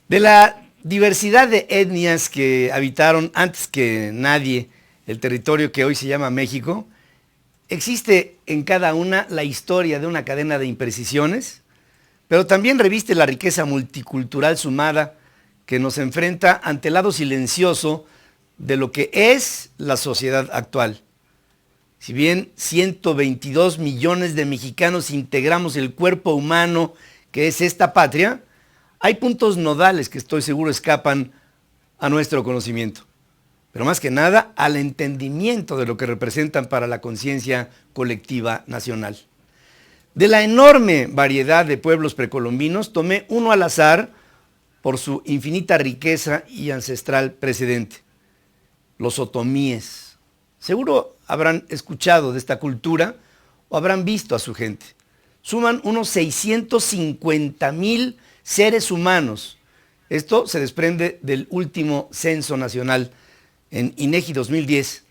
De la diversidad de etnias que habitaron antes que nadie el territorio que hoy se llama México, existe en cada una la historia de una cadena de imprecisiones, pero también reviste la riqueza multicultural sumada que nos enfrenta ante el lado silencioso de lo que es la sociedad actual. Si bien 122 millones de mexicanos integramos el cuerpo humano que es esta patria, hay puntos nodales que estoy seguro escapan a nuestro conocimiento, pero más que nada al entendimiento de lo que representan para la conciencia colectiva nacional. De la enorme variedad de pueblos precolombinos, tomé uno al azar por su infinita riqueza y ancestral precedente: los otomíes. Seguro habrán escuchado de esta cultura o habrán visto a su gente. Suman unos 650,000 seres humanos. Esto se desprende del último censo nacional en INEGI 2010.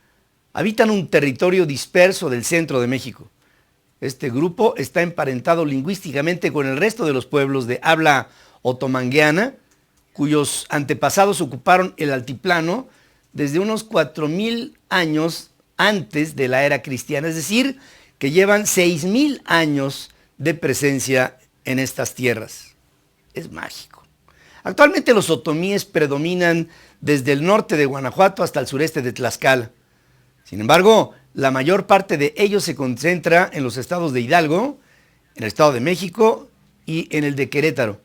Habitan un territorio disperso del centro de México. Este grupo está emparentado lingüísticamente con el resto de los pueblos de habla otomangueana, cuyos antepasados ocuparon el altiplano desde unos 4,000 años antes de la era cristiana, es decir, que llevan 6,000 años de presencia en estas tierras. Es mágico. Actualmente los otomíes predominan desde el norte de Guanajuato hasta el sureste de Tlaxcala. Sin embargo, la mayor parte de ellos se concentra en los estados de Hidalgo, en el Estado de México y en el de Querétaro.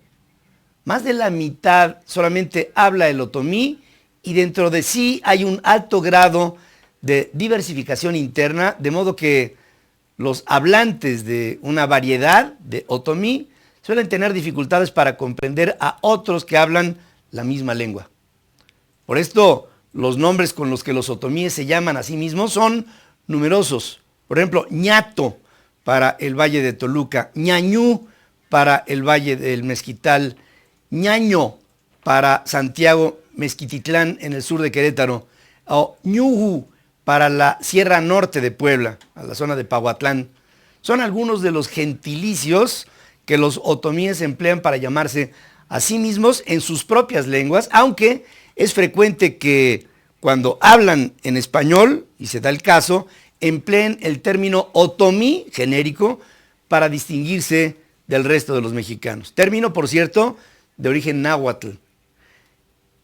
Más de la mitad solamente habla el otomí y dentro de sí hay un alto grado de diversificación interna, de modo que los hablantes de una variedad de otomí suelen tener dificultades para comprender a otros que hablan la misma lengua. Por esto, los nombres con los que los otomíes se llaman a sí mismos son numerosos. Por ejemplo, ñato para el Valle de Toluca, ñañú para el Valle del Mezquital, ñaño para Santiago Mezquititlán en el sur de Querétaro, o ñuhu para la Sierra Norte de Puebla, a la zona de Pahuatlán. Son algunos de los gentilicios que los otomíes emplean para llamarse a sí mismos en sus propias lenguas, aunque es frecuente que cuando hablan en español, y se da el caso, empleen el término otomí genérico para distinguirse del resto de los mexicanos. Término, por cierto, de origen náhuatl.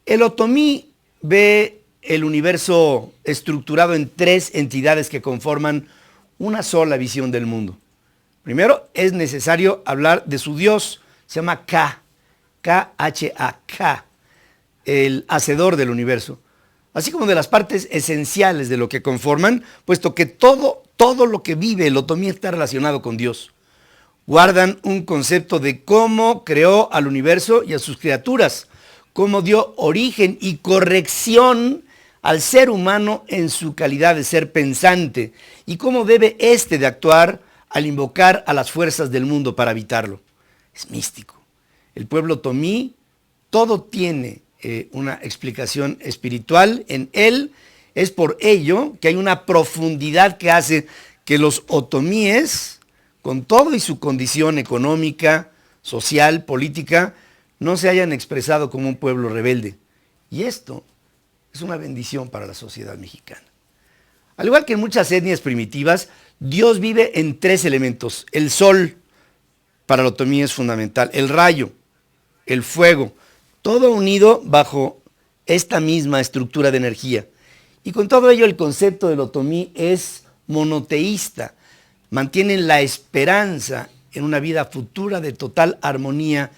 El otomí ve el universo estructurado en 3 entidades que conforman una sola visión del mundo. Primero, es necesario hablar de su dios, se llama Ka, K-H-A, el hacedor del universo, así como de las partes esenciales de lo que conforman, puesto que todo lo que vive el otomí está relacionado con Dios. Guardan un concepto de cómo creó al universo y a sus criaturas, cómo dio origen y corrección al ser humano en su calidad de ser pensante y cómo debe éste de actuar al invocar a las fuerzas del mundo para habitarlo. Es místico. El pueblo otomí, todo tiene una explicación espiritual en él. Es por ello que hay una profundidad que hace que los otomíes, con todo y su condición económica, social, política, no se hayan expresado como un pueblo rebelde. Y esto es una bendición para la sociedad mexicana. Al igual que en muchas etnias primitivas, Dios vive en 3 elementos. El sol, para el otomí, es fundamental. El rayo, el fuego, todo unido bajo esta misma estructura de energía. Y con todo ello, el concepto del otomí es monoteísta. Mantienen la esperanza en una vida futura de total armonía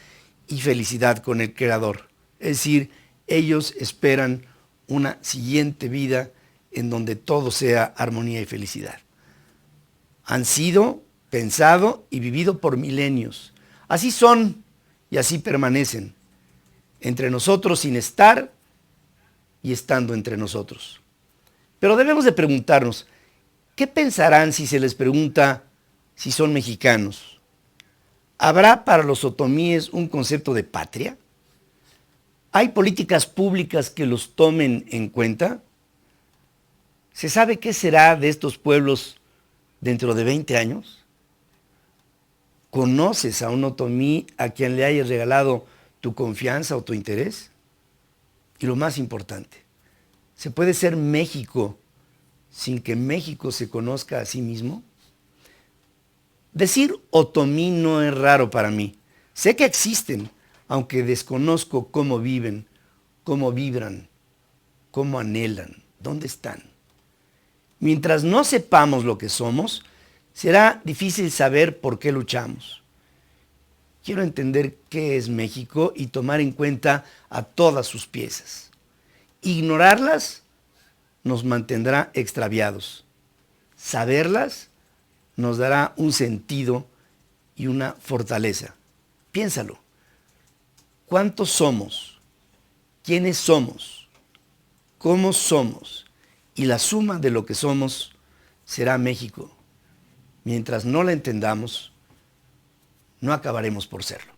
y felicidad con el Creador. Es decir, ellos esperan una siguiente vida en donde todo sea armonía y felicidad. Han sido pensado y vivido por milenios. Así son y así permanecen, entre nosotros sin estar y estando entre nosotros. Pero debemos de preguntarnos, ¿qué pensarán si se les pregunta si son mexicanos? ¿Habrá para los otomíes un concepto de patria? ¿Hay políticas públicas que los tomen en cuenta? ¿Se sabe qué será de estos pueblos dentro de 20 años? ¿Conoces a un otomí a quien le hayas regalado tu confianza o tu interés? Y lo más importante, ¿se puede ser México sin que México se conozca a sí mismo? Decir otomí no es raro para mí. Sé que existen, aunque desconozco cómo viven, cómo vibran, cómo anhelan, dónde están. Mientras no sepamos lo que somos, será difícil saber por qué luchamos. Quiero entender qué es México y tomar en cuenta a todas sus piezas. Ignorarlas nos mantendrá extraviados. Saberlas nos dará un sentido y una fortaleza. Piénsalo. ¿Cuántos somos? ¿Quiénes somos? ¿Cómo somos? Y la suma de lo que somos será México. Mientras no la entendamos, no acabaremos por serlo.